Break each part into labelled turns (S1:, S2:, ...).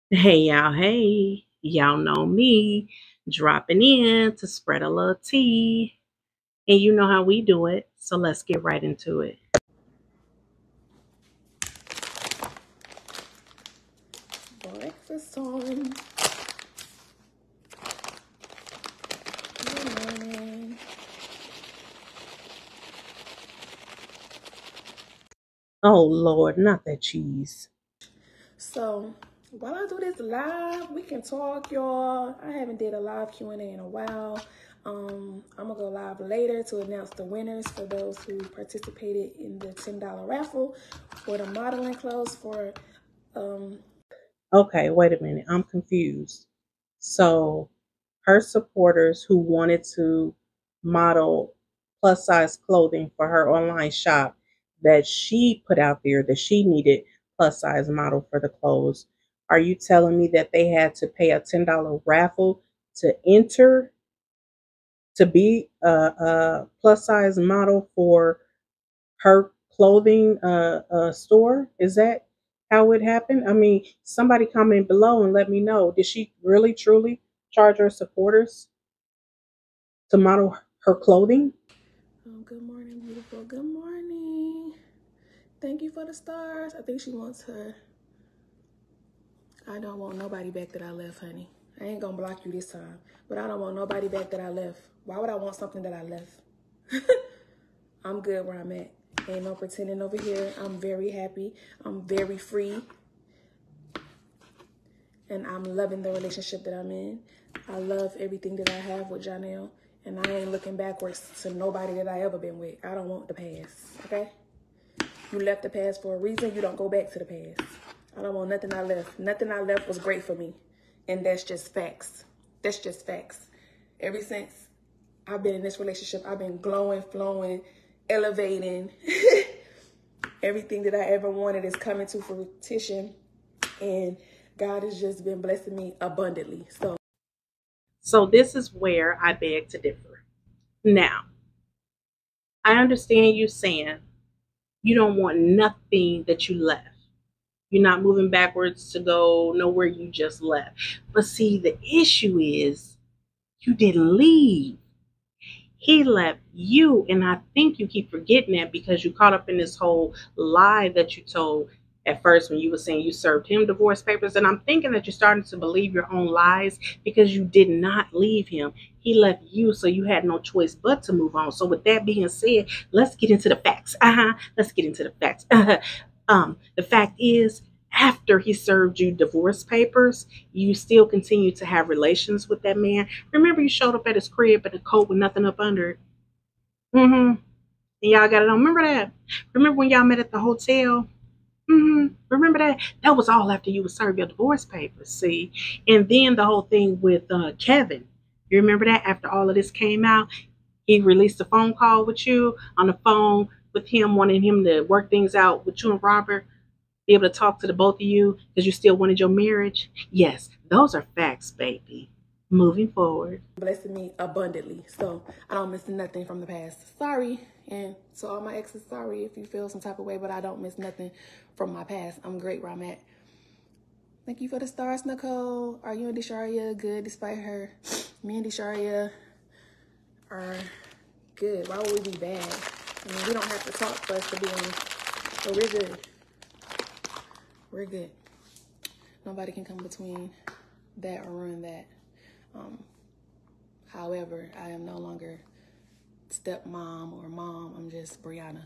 S1: Hey, y'all know me dropping in to spread a little tea. And you know how we do it. So let's get right into it.
S2: Breakfast time. Good morning.
S1: Oh, Lord, not that cheese.
S2: So while I do this live, we can talk, y'all. I haven't did a live Q&A in a while. I'm gonna go live later to announce the winners for those who participated in the $10 raffle for the modeling clothes for
S1: Okay, wait a minute. I'm confused. So her supporters who wanted to model plus size clothing for her online shop that she put out there that she needed plus size model for the clothes. Are you telling me that they had to pay a $10 raffle to enter to be a plus size model for her clothing store? Is that how it happened? I mean, somebody comment below and let me know. Did she really truly charge her supporters to model her clothing?
S2: good morning, beautiful. Good morning. Thank you for the stars. I think she wants her. I don't want nobody back that I left, honey. I ain't gonna block you this time, but I don't want nobody back that I left. Why would I want something that I left? I'm good where I'm at. Ain't no pretending over here. I'm very happy. I'm very free. And I'm loving the relationship that I'm in. I love everything that I have with Janelle. And I ain't looking backwards to nobody that I ever been with. I don't want the past, okay? You left the past for a reason. You don't go back to the past. I don't want nothing I left. Nothing I left was great for me. And that's just facts. That's just facts. Ever since I've been in this relationship, I've been glowing, flowing, elevating. Everything that I ever wanted is coming to fruition. And God has just been blessing me abundantly.
S1: So this is where I beg to differ. Now, I understand you saying you don't want nothing that you left. You're not moving backwards to go nowhere you just left. But see, the issue is you didn't leave. He left you, and I think you keep forgetting that because you caught up in this whole lie that you told at first when you were saying you served him divorce papers. And I'm thinking that you're starting to believe your own lies because you did not leave him. He left you, so you had no choice but to move on. So with that being said, let's get into the facts. Let's get into the facts. The fact is, after he served you divorce papers, you still continue to have relations with that man. Remember, you showed up at his crib in a coat with nothing up under it. And y'all got it on. Remember that? Remember when y'all met at the hotel? Remember that? That was all after you would serve your divorce papers, see? And then the whole thing with Kevin. You remember that? After all of this came out, he released a phone call with you on the phone with him, wanting him to work things out with you and Robert, be able to talk to the both of you because you still wanted your marriage. Yes, those are facts, baby. Moving forward.
S2: Blessing me abundantly. So I don't miss nothing from the past. Sorry. And so all my exes, sorry if you feel some type of way, but I don't miss nothing from my past. I'm great where I'm at. Thank you for the stars, Nicole. Are you and Desharia good despite her? Me and Desharia are good. Why would we be bad? I mean, we don't have to talk for us to be on, but we're good. We're good. Nobody can come between that or ruin that. However, I am no longer stepmom or mom. I'm just Brianna.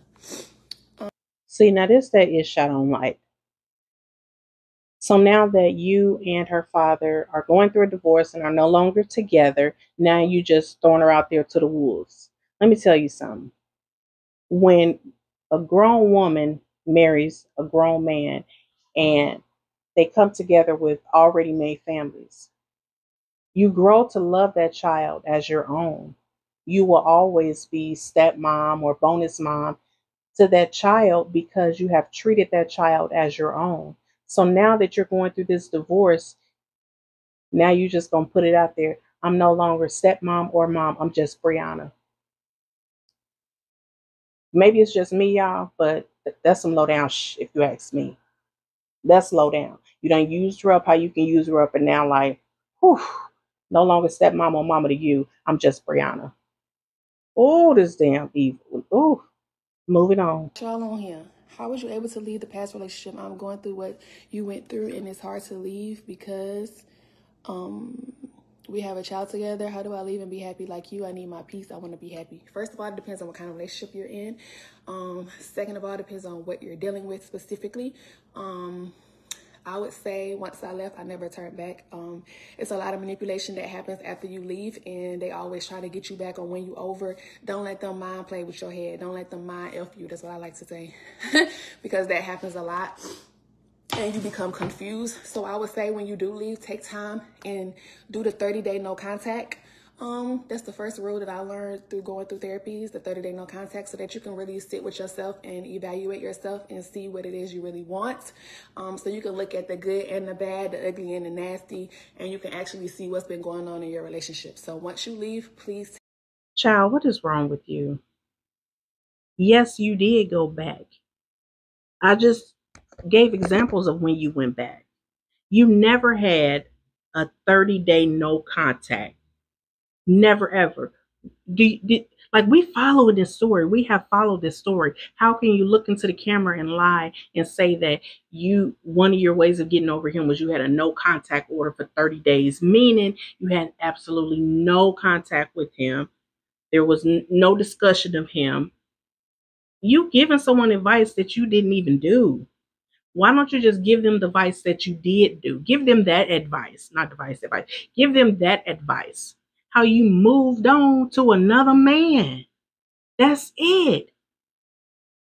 S1: See, now this that is shot on light. So now that you and her father are going through a divorce and are no longer together, now you just throwing her out there to the wolves. Let me tell you something. When a grown woman marries a grown man and they come together with already made families, you grow to love that child as your own. You will always be stepmom or bonus mom to that child because you have treated that child as your own. So now that you're going through this divorce, now you're just going to put it out there. I'm no longer stepmom or mom. I'm just Brianna. Maybe it's just me, y'all, but that's some low down if you ask me. That's low down. You done used her up how you can use her up, and now like, whew, no longer stepmama or mama to you. I'm just Brianna. Oh, this damn evil. Oh, moving on.
S2: Y'all on here. How was you able to leave the past relationship? I'm going through what you went through, and it's hard to leave because we have a child together. How do I leave and be happy like you? I need my peace. I want to be happy. First of all, it depends on what kind of relationship you're in. Second of all, it depends on what you're dealing with specifically. I would say once I left, I never turned back. It's a lot of manipulation that happens after you leave, and they always try to get you back on when you over. Don't let them mind play with your head. Don't let them mind F you. That's what I like to say because that happens a lot. And you become confused. So I would say when you do leave, take time and do the 30-day no contact. That's the first rule that I learned through going through therapies, the 30-day no contact, so that you can really sit with yourself and evaluate yourself and see what it is you really want. So you can look at the good and the bad, the ugly and the nasty, and you can actually see what's been going on in your relationship. So once you leave, please.
S1: Child, what is wrong with you? Yes, you did go back. I just gave examples of when you went back. You never had a 30-day no contact. Never ever. Like we follow this story. We have followed this story. How can you look into the camera and lie and say that one of your ways of getting over him was you had a no contact order for 30 days, meaning you had absolutely no contact with him. There was no discussion of him. You giving someone advice that you didn't even do. Why don't you just give them the advice that you did do? Give them that advice, not advice. Give them that advice. How you moved on to another man. That's it.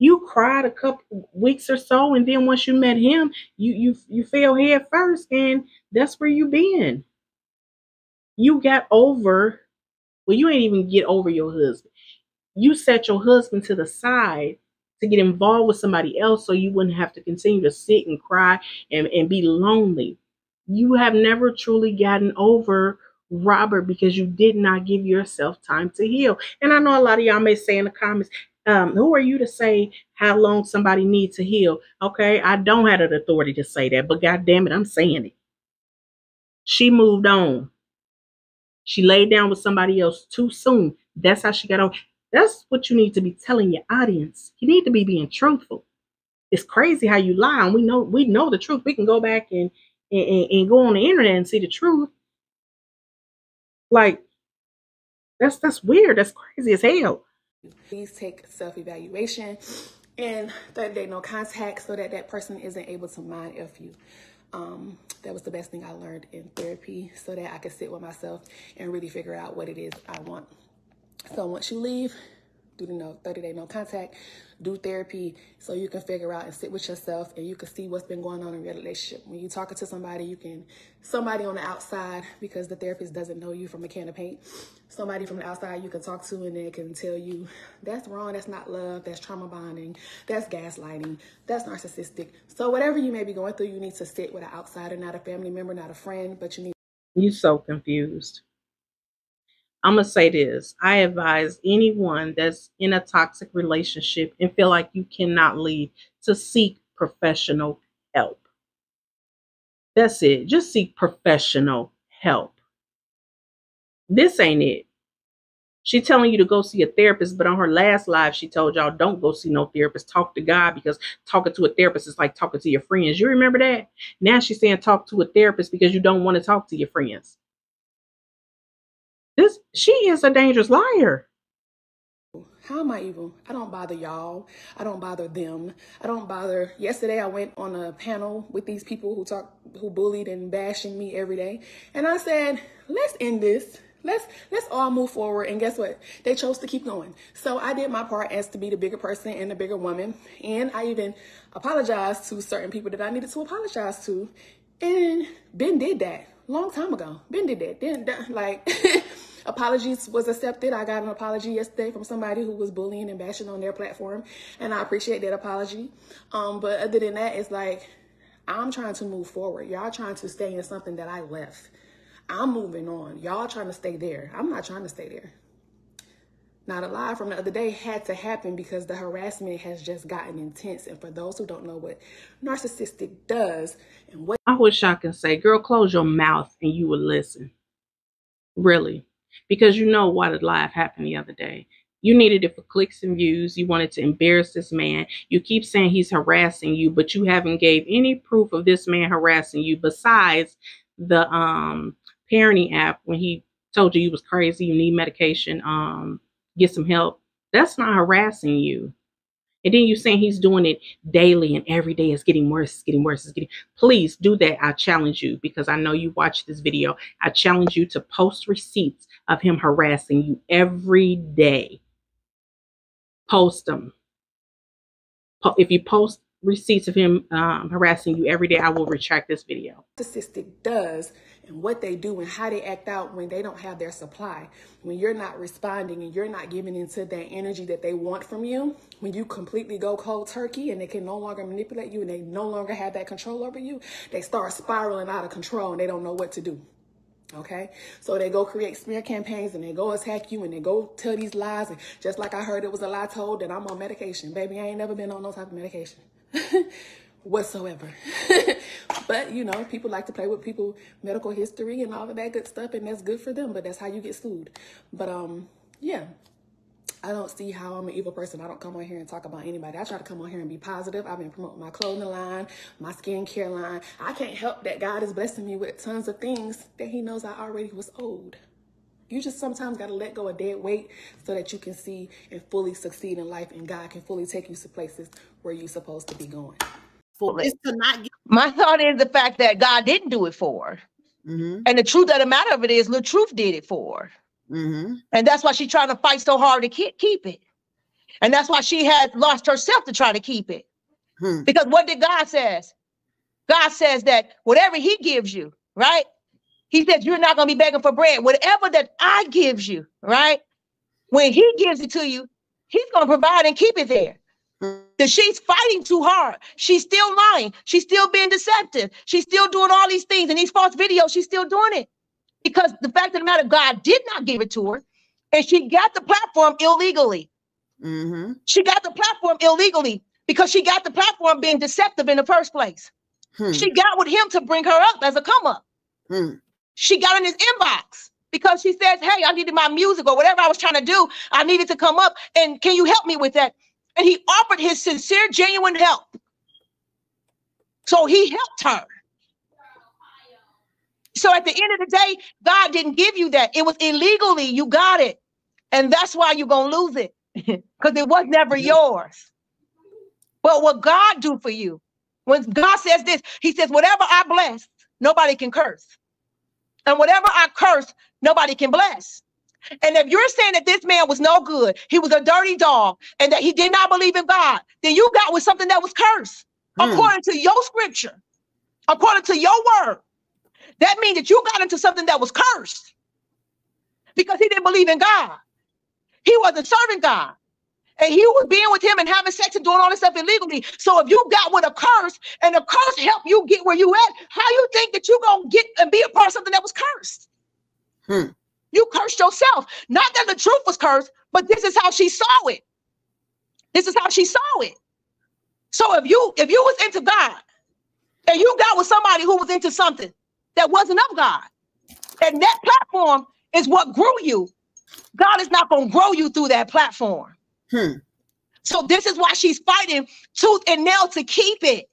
S1: You cried a couple weeks or so, and then once you met him, you fell head first, and that's where you been. You got over. Well, you ain't even get over your husband. You set your husband to the side to get involved with somebody else so you wouldn't have to continue to sit and cry and be lonely. You have never truly gotten over Robert because you did not give yourself time to heal. And I know a lot of y'all may say in the comments, who are you to say how long somebody needs to heal? Okay, I don't have the authority to say that, but God damn it, I'm saying it. She moved on. She laid down with somebody else too soon. That's how she got over. That's what you need to be telling your audience. You need to be being truthful. It's crazy how you lie, and we know the truth. We can go back and go on the internet and see the truth. Like that's weird. That's crazy as hell.
S2: Please take self-evaluation and 30-day no contact so that person isn't able to mind F you. That was the best thing I learned in therapy so that I could sit with myself and really figure out what it is I want. So once you leave, do the 30-day no contact, do therapy so you can figure out and sit with yourself and you can see what's been going on in your relationship. When you're talking to somebody, somebody on the outside, because the therapist doesn't know you from a can of paint, somebody from the outside you can talk to and they can tell you that's wrong, that's not love, that's trauma bonding, that's gaslighting, that's narcissistic. So whatever you may be going through, you need to sit with an outsider, not a family member, not a friend, but you need.
S1: You're so confused. I'm going to say this. I advise anyone that's in a toxic relationship and feel like you cannot leave to seek professional help. That's it. Just seek professional help. This ain't it. She's telling you to go see a therapist, but on her last live, she told y'all don't go see no therapist. Talk to God, because talking to a therapist is like talking to your friends. You remember that? Now she's saying talk to a therapist because you don't want to talk to your friends. She is a dangerous liar.
S2: How am I evil? I don't bother y'all. I don't bother them. I don't bother. Yesterday, I went on a panel with these people who bullied and bashing me every day. And I said, let's end this. Let's all move forward. And guess what? They chose to keep going. So I did my part as to be the bigger person and the bigger woman. And I even apologized to certain people that I needed to apologize to. And Ben did that long time ago. Ben did that. Then, like, apologies was accepted. I got an apology yesterday from somebody who was bullying and bashing on their platform. And I appreciate that apology. But other than that, it's like, I'm trying to move forward. Y'all trying to stay in something that I left. I'm moving on. Y'all trying to stay there. I'm not trying to stay there. Now, the live from the other day had to happen because the harassment has just gotten intense. And for those who don't know what narcissistic does and what
S1: I wish I could say, girl, close your mouth and you would listen. Really. Because you know why the live happened the other day. You needed it for clicks and views. You wanted to embarrass this man. You keep saying he's harassing you, but you haven't gave any proof of this man harassing you besides the parenting app when he told you was crazy, you need medication, get some help. That's not harassing you. And then you saying he's doing it daily and every day it's getting worse, it's getting worse, it's getting. Please do that. I challenge you because I know you watched this video. I challenge you to post receipts of him harassing you every day. Post them. If you post receipts of him harassing you every day, I will retract this video.
S2: narcissistic does and what they do and how they act out when they don't have their supply, when you're not responding and you're not giving into that energy that they want from you, when you completely go cold turkey and they can no longer manipulate you and they no longer have that control over you, they start spiraling out of control and they don't know what to do. Okay, so they go create smear campaigns and they go attack you and they go tell these lies. And just like I heard it was a lie told that I'm on medication. Baby, I ain't never been on no type of medication whatsoever. But, you know, people like to play with people's medical history and all of that good stuff. And that's good for them. But that's how you get sued. But, yeah. I don't see how I'm an evil person. I don't come on here and talk about anybody. I try to come on here and be positive. I've been promoting my clothing line, my skincare line. I can't help that God is blessing me with tons of things that he knows I already was owed. You just sometimes got to let go of dead weight so that you can see and fully succeed in life and God can fully take you to places where you're supposed to be going.
S3: It's to not get. My thought is the fact that God didn't do it for her. And the truth of the matter of it is Latruth did it for her. And that's why she's trying to fight so hard to keep it. And that's why she had lost herself to try to keep it. Because what did God says? God says that whatever he gives you, right? He says you're not going to be begging for bread. Whatever that I gives you, right? When he gives it to you, he's going to provide and keep it there. That she's fighting too hard. She's still lying. She's still being deceptive. She's still doing all these things and these false videos. She's still doing it. Because the fact of the matter, God did not give it to her. And she got the platform illegally. She got the platform illegally because she got the platform being deceptive in the first place. She got with him to bring her up as a come up. She got in his inbox because she says, hey, I needed my music or whatever I was trying to do. I needed to come up. And can you help me with that? And he offered his sincere, genuine help. So he helped her. So at the end of the day, God didn't give you that. It was illegally. You got it. And that's why you're going to lose it. Because it was never yours. But what God do for you, when God says this, he says, whatever I bless, nobody can curse. And whatever I curse, nobody can bless. And if you're saying that this man was no good, he was a dirty dog, and that he did not believe in God, then you got with something that was cursed. According to your scripture, according to your word. That means that you got into something that was cursed because he didn't believe in God. He wasn't serving God. And he was being with him and having sex and doing all this stuff illegally. So if you got with a curse and the curse helped you get where you at, how you think that you're going to get and be a part of something that was cursed? You cursed yourself. Not that the truth was cursed, but this is how she saw it. This is how she saw it. So if you was into God and you got with somebody who was into something that wasn't of God, and that platform is what grew you, God is not going to grow you through that platform. So this is why she's fighting tooth and nail to keep it.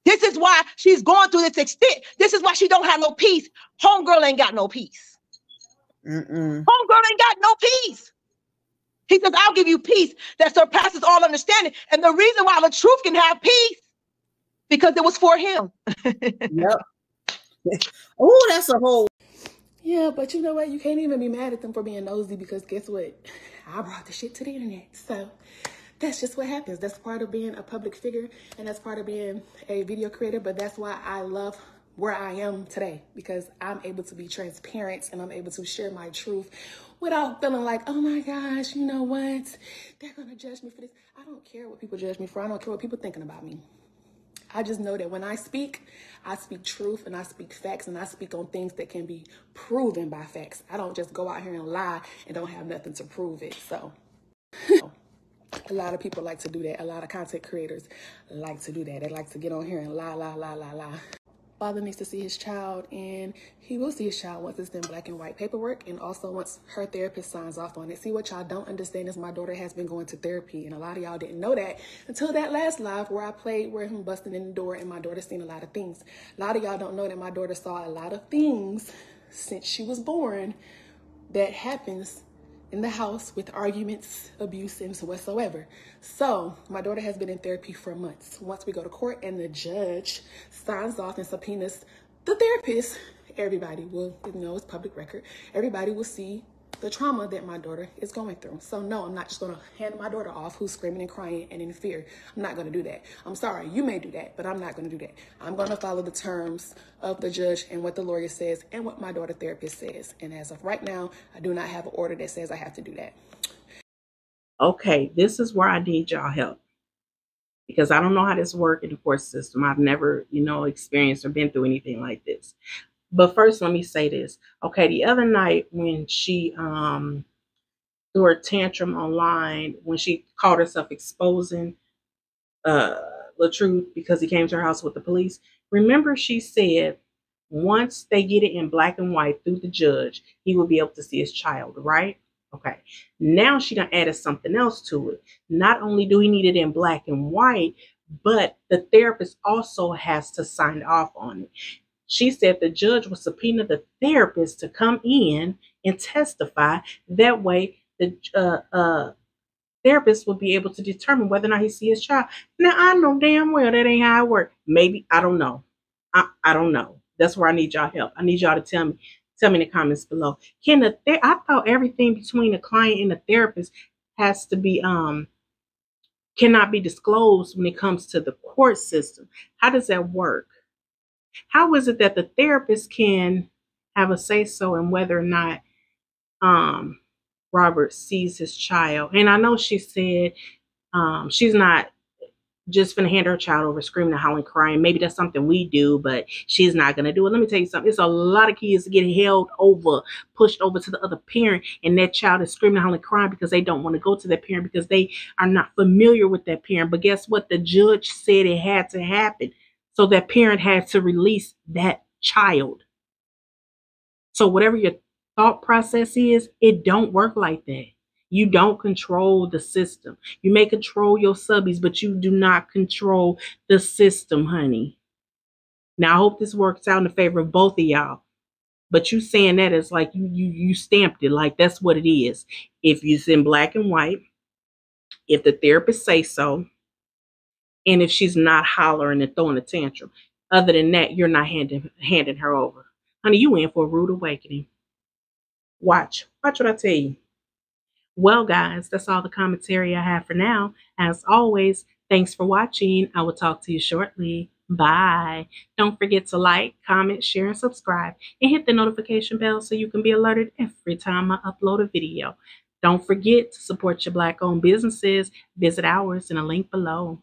S3: This is why she's going through this extent. This is why she don't have no peace. Homegirl ain't got no peace. Homegirl ain't got no peace. He says, I'll give you peace that surpasses all understanding. And the reason why Latruth can have peace, because it was for him.
S4: Oh, that's a whole.
S2: Yeah, but you know what? You can't even be mad at them for being nosy because guess what? I brought the shit to the internet. So that's just what happens. That's part of being a public figure and that's part of being a video creator. But that's why I love where I am today, because I'm able to be transparent and I'm able to share my truth without feeling like, oh my gosh, you know what? They're going to judge me for this. I don't care what people judge me for. I don't care what people thinking about me. I just know that when I speak truth and I speak facts and I speak on things that can be proven by facts. I don't just go out here and lie and don't have nothing to prove it. So a lot of people like to do that. A lot of content creators like to do that. They like to get on here and lie, lie, lie, lie, lie. Father needs to see his child, and he will see his child once it's in black and white paperwork, and also once her therapist signs off on it. See, what y'all don't understand is my daughter has been going to therapy, and a lot of y'all didn't know that until that last live where I played where him busting in the door and my daughter seen a lot of things. A lot of y'all don't know that my daughter saw a lot of things since she was born that happens in the house with arguments, abuse, and whatsoever. So my daughter has been in therapy for months. Once we go to court and the judge signs off and subpoenas the therapist, everybody will, it's public record. Everybody will see the trauma that my daughter is going through. So no, I'm not just going to hand my daughter off who's screaming and crying and in fear. I'm not going to do that. I'm sorry, you may do that, but I'm not going to do that. I'm going to follow the terms of the judge and what the lawyer says and what my daughter therapist says. And as of right now, I do not have an order that says I have to do that.
S1: Okay, this is where I need y'all help, because I don't know how this works in the court system. I've never, experienced or been through anything like this. But first, let me say this. Okay, the other night when she threw her tantrum online, when she called herself exposing Latruth because he came to her house with the police, remember she said once they get it in black and white through the judge, he will be able to see his child, right? Okay. Now she done added something else to it. Not only do he need it in black and white, but the therapist also has to sign off on it. She said the judge will subpoena the therapist to come in and testify. That way, the therapist will be able to determine whether or not he sees his child. Now, I know damn well that ain't how it works. Maybe, I don't know. I don't know. That's where I need y'all help. I need y'all to tell me in the comments below. I thought everything between the client and the therapist has to be cannot be disclosed when it comes to the court system. How does that work? How is it that the therapist can have a say-so in whether or not Robert sees his child? And I know she said she's not just going to hand her child over screaming and howling, crying. Maybe that's something we do, but she's not going to do it. Let me tell you something. It's a lot of kids that get held over, pushed over to the other parent, and that child is screaming, howling, crying because they don't want to go to that parent because they are not familiar with that parent. But guess what? The judge said it had to happen. So that parent had to release that child. So whatever your thought process is, it don't work like that. You don't control the system. You may control your subbies, but you do not control the system, honey. Now, I hope this works out in the favor of both of y'all. But you saying that is like you stamped it, like that's what it is. If it's in black and white, if the therapist say so, and if she's not hollering and throwing a tantrum. Other than that, you're not handing her over. Honey, you in for a rude awakening. Watch what I tell you. Well, guys, that's all the commentary I have for now. As always, thanks for watching. I will talk to you shortly. Bye. Don't forget to like, comment, share, and subscribe. And hit the notification bell so you can be alerted every time I upload a video. Don't forget to support your Black-owned businesses. Visit ours in a link below.